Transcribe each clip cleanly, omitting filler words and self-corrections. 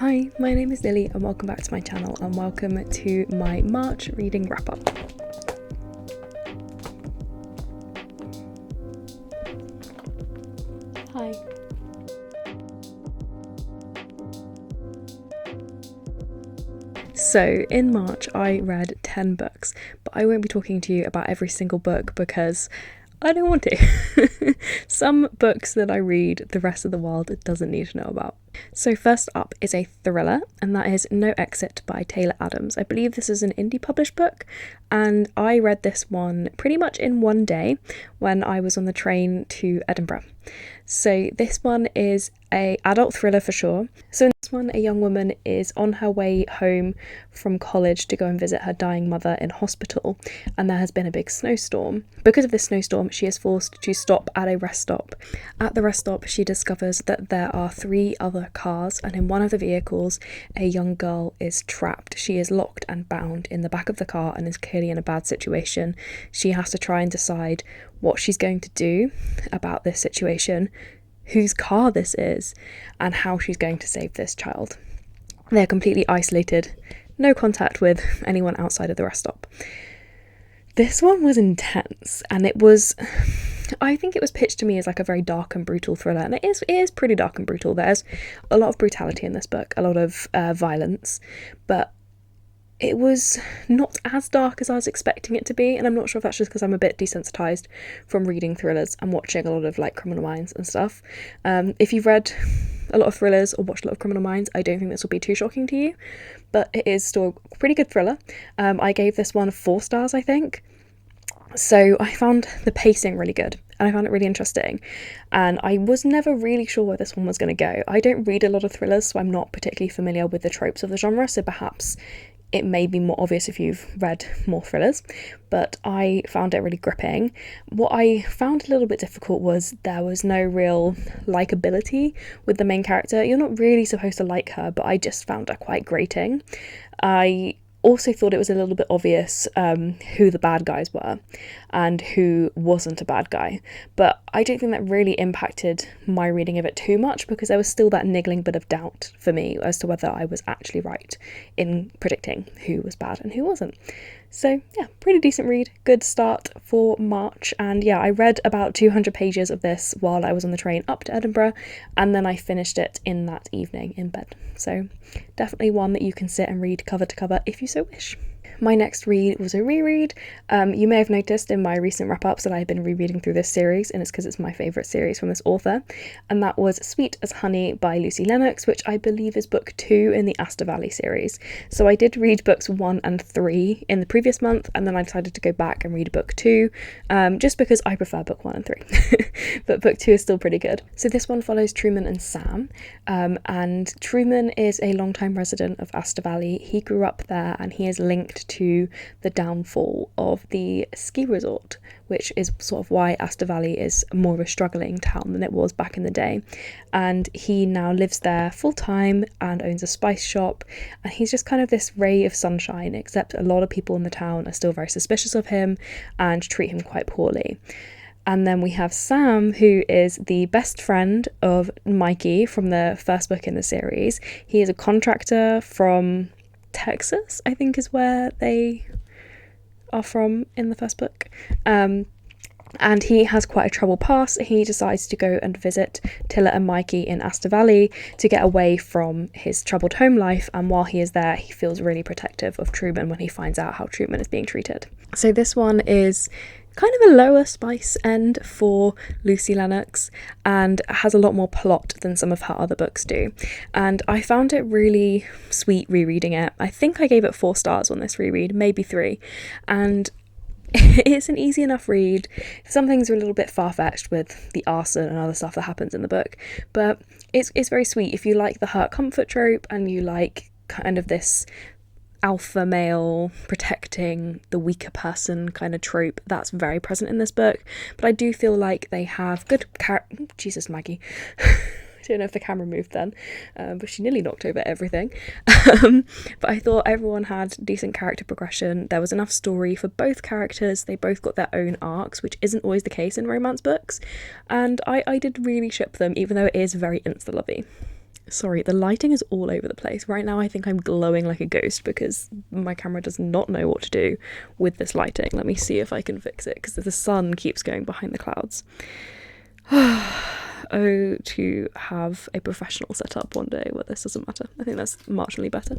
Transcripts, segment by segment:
Hi, my name is Lily and welcome back to my channel and welcome to my March reading wrap up. Hi. So in March I read 10 books, but I won't be talking to you about every single book because I don't want to. Some books that I read, the rest of the world doesn't need to know about. So first up is a thriller, and that is No Exit by Taylor Adams. I believe this is an indie published book, and I read this one pretty much in one day when I was on the train to Edinburgh. So this one is an adult thriller for sure. So in this one, a young woman is on her way home from college to go and visit her dying mother in hospital, and there has been a big snowstorm. Because of this snowstorm, she is forced to stop at a rest stop. At the rest stop, she discovers that there are 3 other cars, and in one of the vehicles, a young girl is trapped. She is locked and bound in the back of the car and is clearly in a bad situation. She has to try and decide what she's going to do about this situation, whose car this is, and how she's going to save this child. They're completely isolated, no contact with anyone outside of the rest stop. This one was intense, and I think it was pitched to me as like a very dark and brutal thriller, and it is pretty dark and brutal. There's a lot of brutality in this book, a lot of violence, but it was not as dark as I was expecting it to be, and I'm not sure if that's just because I'm a bit desensitized from reading thrillers and watching a lot of like Criminal Minds and stuff. If you've read a lot of thrillers or watched a lot of Criminal Minds, I don't think this will be too shocking to you, but it is still a pretty good thriller. I gave this one 4 stars, I think. So I found the pacing really good and I found it really interesting, and I was never really sure where this one was going to go. I don't read a lot of thrillers, so I'm not particularly familiar with the tropes of the genre, so perhaps it may be more obvious if you've read more thrillers, but I found it really gripping. What I found a little bit difficult was there was no real likability with the main character. You're not really supposed to like her, but I just found her quite grating. I also thought it was a little bit obvious who the bad guys were and who wasn't a bad guy, but I don't think that really impacted my reading of it too much because there was still that niggling bit of doubt for me as to whether I was actually right in predicting who was bad and who wasn't. So yeah, pretty decent read, good start for March, and yeah, I read about 200 pages of this while I was on the train up to Edinburgh, and then I finished it in that evening in bed. So definitely one that you can sit and read cover to cover if you so wish. My next read was a reread. You may have noticed in my recent wrap-ups that I've been rereading through this series, and it's because it's my favourite series from this author, and that was Sweet as Honey by Lucy Lennox, which I believe is book 2 in the Aster Valley series. So I did read books 1 and 3 in the previous month, and then I decided to go back and read book 2, just because I prefer book 1 and 3. But book 2 is still pretty good. So this one follows Truman and Sam, and Truman is a long-time resident of Aster Valley. He grew up there, and he is linked to the downfall of the ski resort, which is sort of why Aster Valley is more of a struggling town than it was back in the day. And he now lives there full time and owns a spice shop, and he's just kind of this ray of sunshine, except a lot of people in the town are still very suspicious of him and treat him quite poorly. And then we have Sam, who is the best friend of Mikey from the first book in the series. He is a contractor from Texas, I think is where they are from in the first book. And he has quite a troubled past. He decides to go and visit Tilla and Mikey in Aster Valley to get away from his troubled home life, and while he is there he feels really protective of Truman when he finds out how Truman is being treated. So this one is kind of a lower spice end for Lucy Lennox and has a lot more plot than some of her other books do, and I found it really sweet rereading it. I think I gave it 4 stars on this reread, maybe 3, and it's an easy enough read. Some things are a little bit far-fetched with the arson and other stuff that happens in the book, but it's very sweet. If you like the hurt comfort trope and you like kind of this alpha male protecting the weaker person kind of trope, that's very present in this book. But I do feel like they have good Jesus, Maggie. I don't know if the camera moved then, but she nearly knocked over everything. But I thought everyone had decent character progression. There was enough story for both characters. They both got their own arcs, which isn't always the case in romance books. And I did really ship them, even though it is very insta-lovey. Sorry, the lighting is all over the place. Right now I think I'm glowing like a ghost because my camera does not know what to do with this lighting. Let me see if I can fix it because the sun keeps going behind the clouds. Oh, to have a professional setup one day where this doesn't matter. I think that's marginally better.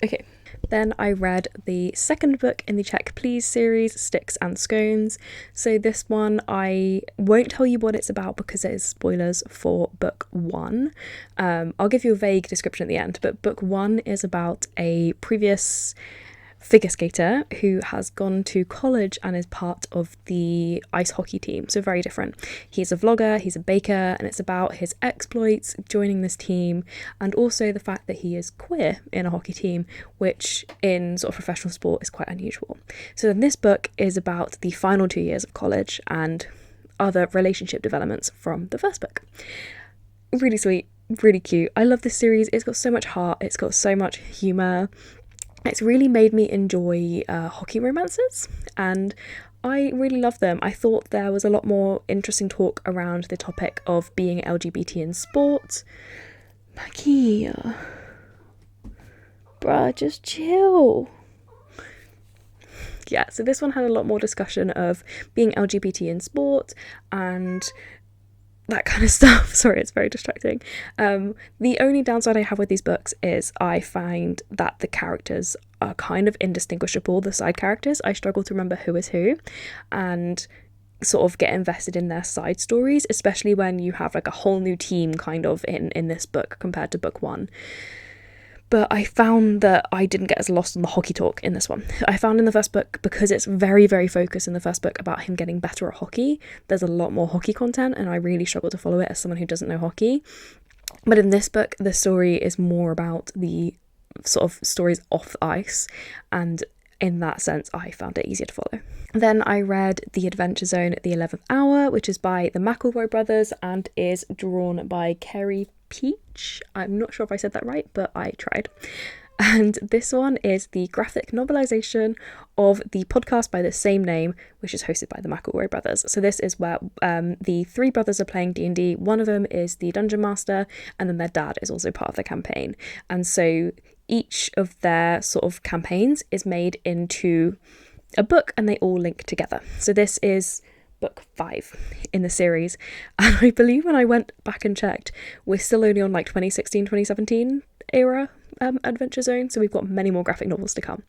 Okay, then I read the second book in the Check Please series, Sticks and Scones. So this one, I won't tell you what it's about because it is spoilers for book one. I'll give you a vague description at the end, but book one is about a previous figure skater who has gone to college and is part of the ice hockey team, so very different. He's a vlogger, he's a baker, and it's about his exploits joining this team and also the fact that he is queer in a hockey team, which in sort of professional sport is quite unusual. So then this book is about the final 2 years of college and other relationship developments from the first book. Really sweet, really cute. I love this series. It's got so much heart, it's got so much humour. It's really made me enjoy hockey romances, and I really love them. I thought there was a lot more interesting talk around the topic of being LGBT in sport. Maggie, bruh, just chill. Yeah, so this one had a lot more discussion of being LGBT in sport and that kind of stuff. Sorry, it's very distracting. The only downside I have with these books is I find that the characters are kind of indistinguishable, the side characters. I struggle to remember who is who and sort of get invested in their side stories, especially when you have like a whole new team kind of in this book compared to book one. But I found that I didn't get as lost on the hockey talk in this one. I found in the first book, because it's very, very focused in the first book about him getting better at hockey, there's a lot more hockey content and I really struggle to follow it as someone who doesn't know hockey. But in this book, the story is more about the sort of stories off the ice, and in that sense, I found it easier to follow. Then I read The Adventure Zone at the 11th Hour, which is by the McElroy brothers and is drawn by Kerry Peach. I'm not sure if I said that right, but I tried. And this one is the graphic novelization of the podcast by the same name, which is hosted by the McElroy brothers. So this is where the three brothers are playing D&D. One of them is the dungeon master, and then their dad is also part of the campaign. And so each of their sort of campaigns is made into a book and they all link together. So this is book 5 in the series, and I believe when I went back and checked, we're still only on like 2016, 2017 era Adventure Zone, so we've got many more graphic novels to come.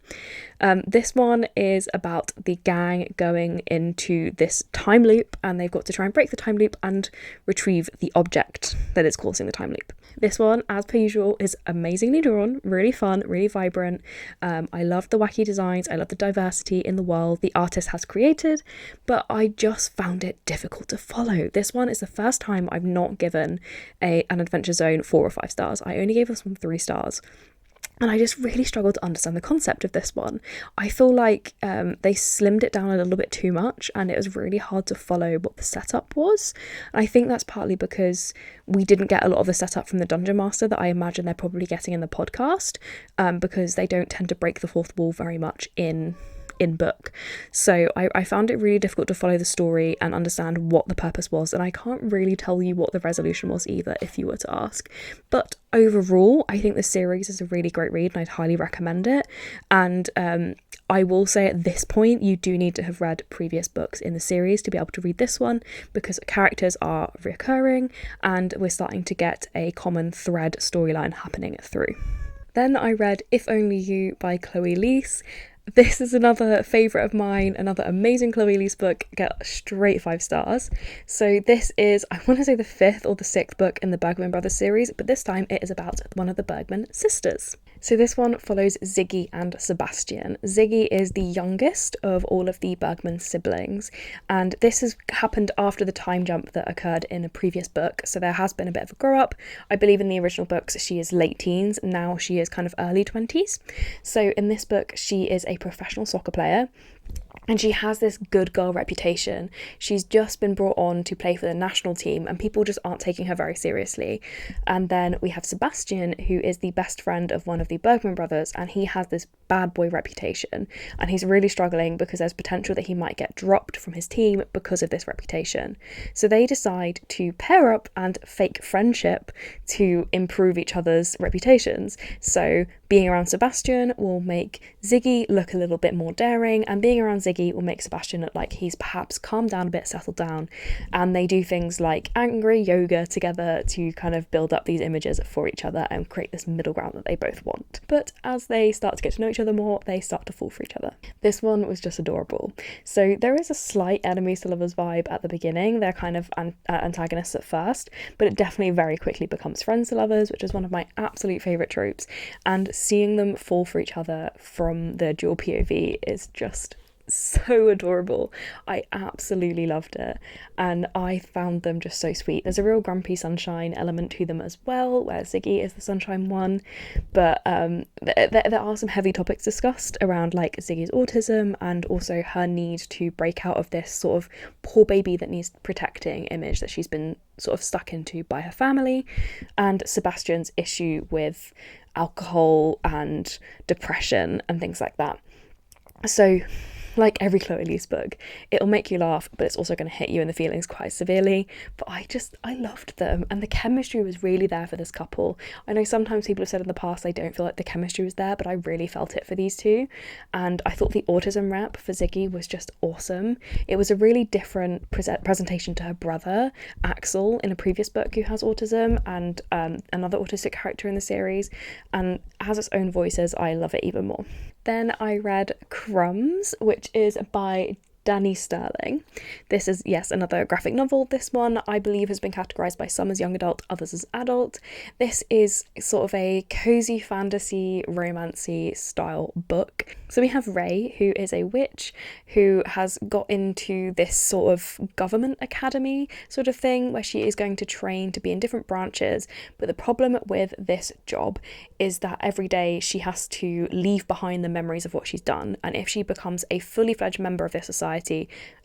This one is about the gang going into this time loop, and they've got to try and break the time loop and retrieve the object that is causing the time loop. This one, as per usual, is amazingly drawn, really fun, really vibrant. I love the wacky designs, I love the diversity in the world the artist has created, but I just found it difficult to follow. This one is the first time I've not given an Adventure Zone 4 or 5 stars. I only gave this one 3 stars. And I just really struggled to understand the concept of this one. I feel like they slimmed it down a little bit too much, and it was really hard to follow what the setup was. And I think that's partly because we didn't get a lot of the setup from the Dungeon Master that I imagine they're probably getting in the podcast, because they don't tend to break the fourth wall very much in book. So I found it really difficult to follow the story and understand what the purpose was, and I can't really tell you what the resolution was either if you were to ask. But overall, I think the series is a really great read and I'd highly recommend it. And I will say at this point, you do need to have read previous books in the series to be able to read this one, because characters are recurring and we're starting to get a common thread storyline happening through. Then I read If Only You by Chloe Leese. This is another favourite of mine, another amazing Chloe Leese book, get straight 5 stars. So this is, I want to say the 5th or the 6th book in the Bergman Brothers series, but this time it is about one of the Bergman sisters. So this one follows Ziggy and Sebastian. Ziggy is the youngest of all of the Bergman siblings, and this has happened after the time jump that occurred in a previous book, so there has been a bit of a grow up. I believe in the original books she is late teens, now she is kind of early 20s. So in this book she is a professional soccer player, And she has this good girl reputation. She's just been brought on to play for the national team, and people just aren't taking her very seriously. And then we have Sebastian, who is the best friend of one of the Bergman brothers, and he has this bad boy reputation. And he's really struggling because there's potential that he might get dropped from his team because of this reputation. So they decide to pair up and fake friendship to improve each other's reputations. So being around Sebastian will make Ziggy look a little bit more daring, and being around Ziggy will make Sebastian look like he's perhaps calmed down a bit, settled down. And they do things like angry yoga together to kind of build up these images for each other and create this middle ground that they both want. But as they start to get to know each other more, they start to fall for each other. This one was just adorable. So there is a slight enemies to lovers vibe at the beginning. They're kind of antagonists at first, but it definitely very quickly becomes friends to lovers, which is one of my absolute favourite tropes. And seeing them fall for each other from the dual POV is just so adorable. I absolutely loved it, and I found them just so sweet. There's a real grumpy sunshine element to them as well, where Ziggy is the sunshine one, but there are some heavy topics discussed around like Ziggy's autism and also her need to break out of this sort of poor baby that needs protecting image that she's been sort of stuck into by her family, and Sebastian's issue with alcohol and depression and things like that. So like every Chloe Lee's book, it'll make you laugh, but it's also going to hit you in the feelings quite severely. But I loved them, and the chemistry was really there for this couple. I know sometimes people have said in the past they don't feel like the chemistry was there, but I really felt it for these two. And I thought the autism rep for Ziggy was just awesome. It was a really different presentation to her brother, Axel, in a previous book who has autism, and another autistic character in the series, and has its own voices. I love it even more. Then I read Crumbs, which is by Danny Sterling. This is, yes, another graphic novel. This one, I believe, has been categorised by some as young adult, others as adult. This is sort of a cosy fantasy, romancy style book. So we have Ray, who is a witch who has got into this sort of government academy sort of thing where she is going to train to be in different branches. But the problem with this job is that every day she has to leave behind the memories of what she's done. And if she becomes a fully fledged member of this society,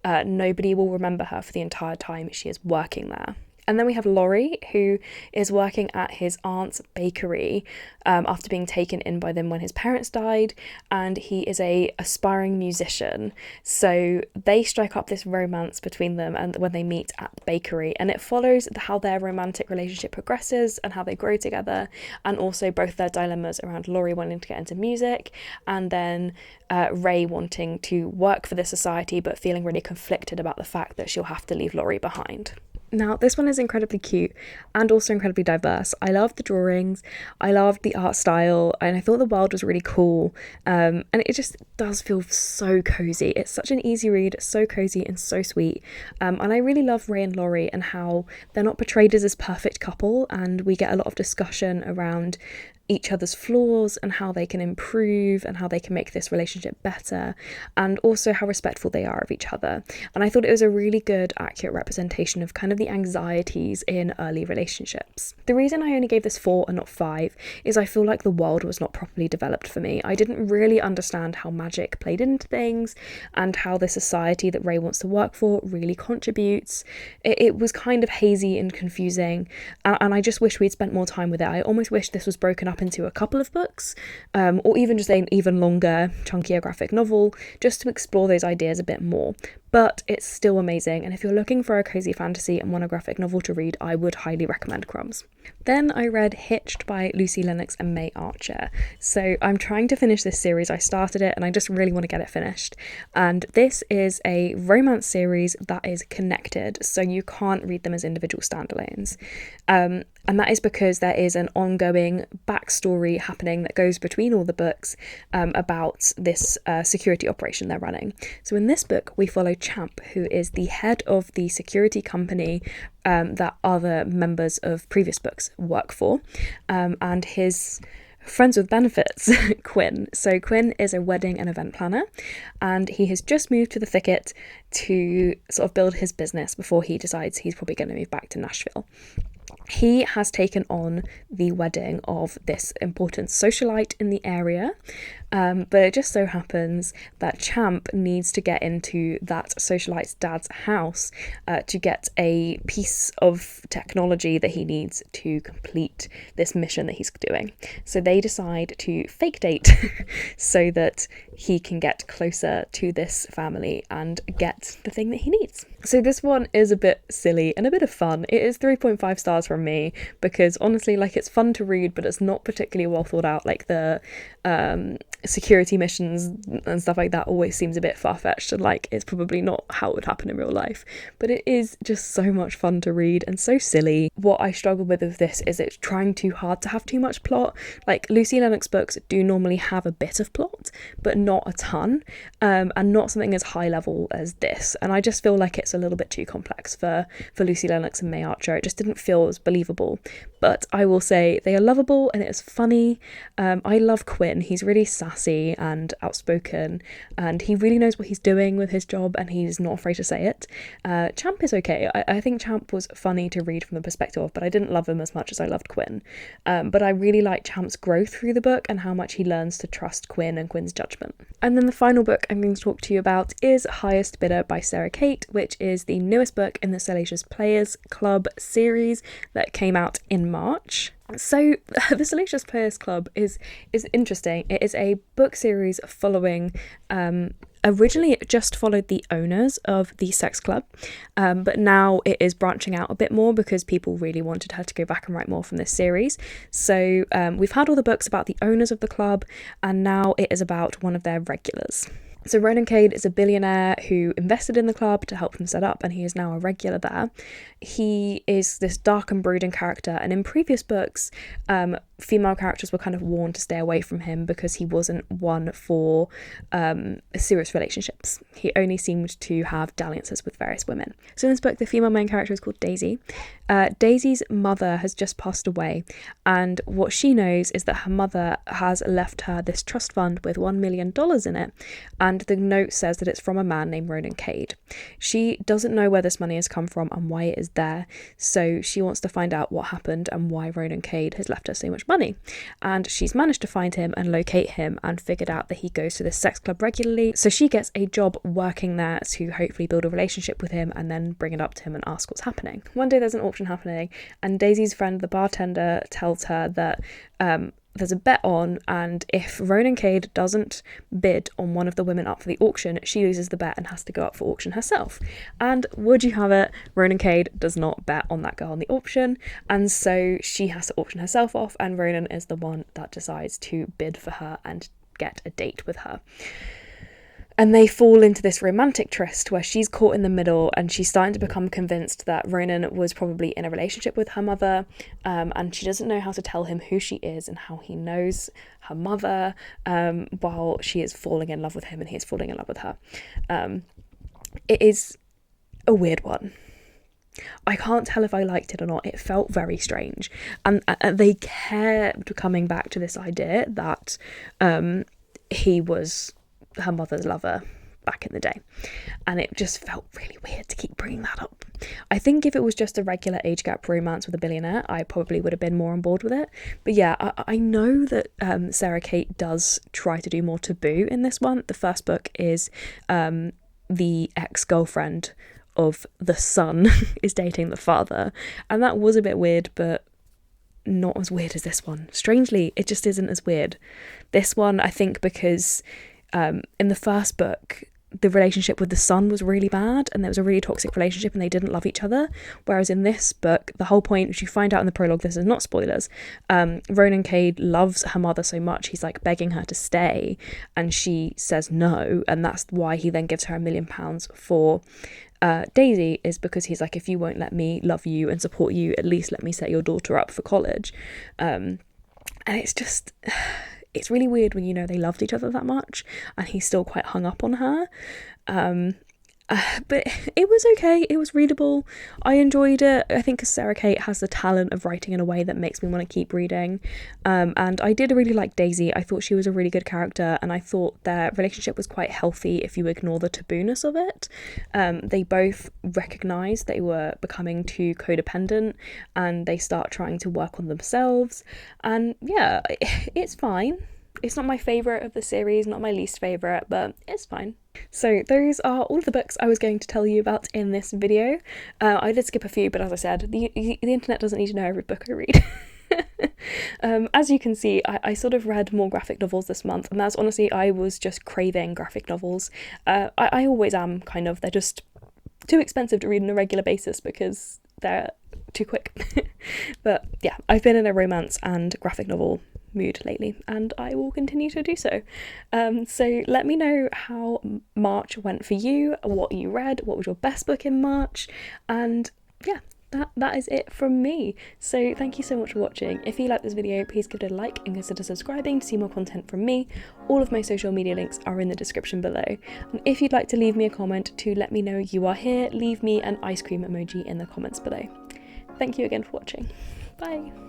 nobody will remember her for the entire time she is working there. And then we have Laurie, who is working at his aunt's bakery after being taken in by them when his parents died, and he is a aspiring musician. So they strike up this romance between them and when they meet at the bakery, and it follows how their romantic relationship progresses and how they grow together, and also both their dilemmas around Laurie wanting to get into music and then Ray wanting to work for the society but feeling really conflicted about the fact that she'll have to leave Laurie behind. Now, this one is incredibly cute and also incredibly diverse. I loved the drawings, I loved the art style, and I thought the world was really cool. And it just does feel so cozy. It's such an easy read, so cozy and so sweet. And I really love Ray and Laurie and how they're not portrayed as this perfect couple, and we get a lot of discussion around each other's flaws and how they can improve and how they can make this relationship better, and also how respectful they are of each other. And I thought it was a really good, accurate representation of kind of the anxieties in early relationships. The reason I only gave this 4 and not 5 is I feel like the world was not properly developed for me. I didn't really understand how magic played into things and how the society that Ray wants to work for really contributes. It was kind of hazy and confusing, and I just wish we'd spent more time with it. I almost wish this was broken up into a couple of books, or even just an even longer, chunkier graphic novel, just to explore those ideas a bit more. But it's still amazing, and if you're looking for a cozy fantasy and want a graphic novel to read, I would highly recommend Crumbs. Then I read Hitched by Lucy Lennox and May Archer. So I'm trying to finish this series. I started it and I just really want to get it finished. And this is a romance series that is connected, so you can't read them as individual standalones. And that is because there is an ongoing backstory happening that goes between all the books about this security operation they're running. So in this book, we follow Champ, who is the head of the security company that other members of previous books work for, and his friends with benefits, Quinn. So Quinn is a wedding and event planner, and he has just moved to the Thicket to sort of build his business before he decides he's probably going to move back to Nashville. he has taken on the wedding of this important socialite in the area, but it just so happens that Champ needs to get into that socialite's dad's house to get a piece of technology that he needs to complete this mission that he's doing. So they decide to fake date so that he can get closer to this family and get the thing that he needs. So this one is a bit silly and a bit of fun. It is 3.5 stars from me because honestly, like, it's fun to read, but it's not particularly well thought out. Like the security missions and stuff like that always seems a bit far-fetched, and like it's probably not how it would happen in real life, but it is just so much fun to read and so silly. What I struggle with this is it's trying too hard to have too much plot. Like Lucy Lennox books do normally have a bit of plot but not a ton, and not something as high level as this, and I just feel like it's a little bit too complex for Lucy Lennox and May Archer. It just didn't feel as believable, but I will say they are lovable and it is funny. I love Quinn. He's really sassy and outspoken, and he really knows what he's doing with his job, and he's not afraid to say it. Champ is okay. I think Champ was funny to read from the perspective of, but I didn't love him as much as I loved Quinn. But I really like Champ's growth through the book and how much he learns to trust Quinn and Quinn's judgment. And then the final book I'm going to talk to you about is Highest Bidder by Sarah Kate, which is the newest book in the Salacious Players Club series that came out in March. So the Salacious Players Club is interesting. It is a book series following originally it just followed the owners of the sex club, but now it is branching out a bit more because people really wanted her to go back and write more from this series. So we've had all the books about the owners of the club, and now it is about one of their regulars. So Ronan Cade is a billionaire who invested in the club to help them set up, and he is now a regular there. He is this dark and brooding character, and in previous books, female characters were kind of warned to stay away from him because he wasn't one for serious relationships. He only seemed to have dalliances with various women. So in this book, the female main character is called Daisy. Daisy's mother has just passed away, and what she knows is that her mother has left her this trust fund with $1 million in it, and the note says that it's from a man named Ronan Cade. She doesn't know where this money has come from and why it is there, so she wants to find out what happened and why Ronan Cade has left her so much money. And she's managed to find him and locate him and figured out that he goes to this sex club regularly, so she gets a job working there to hopefully build a relationship with him and then bring it up to him and ask what's happening. One day there's an auction happening, and Daisy's friend, the bartender, tells her that there's a bet on, and if Ronan Cade doesn't bid on one of the women up for the auction, she loses the bet and has to go up for auction herself. And would you have it, Ronan Cade does not bet on that girl in the auction, and so she has to auction herself off, and Ronan is the one that decides to bid for her and get a date with her. And they fall into this romantic tryst where she's caught in the middle, and she's starting to become convinced that Ronan was probably in a relationship with her mother, and she doesn't know how to tell him who she is and how he knows her mother, while she is falling in love with him and he is falling in love with her. It is a weird one. I can't tell if I liked it or not. It felt very strange, and they kept coming back to this idea that he was her mother's lover back in the day, and it just felt really weird to keep bringing that up. I think if it was just a regular age gap romance with a billionaire, I probably would have been more on board with it. But yeah, I know that Sarah Kate does try to do more taboo in this one. The first book is the ex-girlfriend of the son is dating the father, and that was a bit weird, but not as weird as this one. Strangely, it just isn't as weird. This one, I think, because in the first book, the relationship with the son was really bad, and there was a really toxic relationship and they didn't love each other. Whereas in this book, the whole point, which you find out in the prologue, this is not spoilers, Ronan Cade loves her mother so much, he's like begging her to stay, and she says no, and that's why he then gives her £1 million for Daisy, is because he's like, if you won't let me love you and support you, at least let me set your daughter up for college. And it's just... it's really weird when you know they loved each other that much and he's still quite hung up on her. And But it was okay, it was readable, I enjoyed it. I think because Sarah Kate has the talent of writing in a way that makes me want to keep reading, and I did really like Daisy. I thought she was a really good character, and I thought their relationship was quite healthy if you ignore the taboo-ness of it. They both recognise they were becoming too codependent, and they start trying to work on themselves, and yeah, it's fine. It's not my favourite of the series, not my least favourite, but it's fine. So those are all the books I was going to tell you about in this video. I did skip a few, but as I said, the internet doesn't need to know every book I read. As you can see, I sort of read more graphic novels this month, and that's honestly, I was just craving graphic novels. I always am, kind of. They're just too expensive to read on a regular basis because they're too quick. But yeah, I've been in a romance and graphic novel mood lately, and I will continue to do so. So let me know how March went for you, what you read, what was your best book in March, and yeah, that is it from me. So thank you so much for watching. If you like this video, please give it a like and consider subscribing to see more content from me. All of my social media links are in the description below, and if you'd like to leave me a comment to let me know you are here, leave me an ice cream emoji in the comments below. Thank you again for watching. Bye.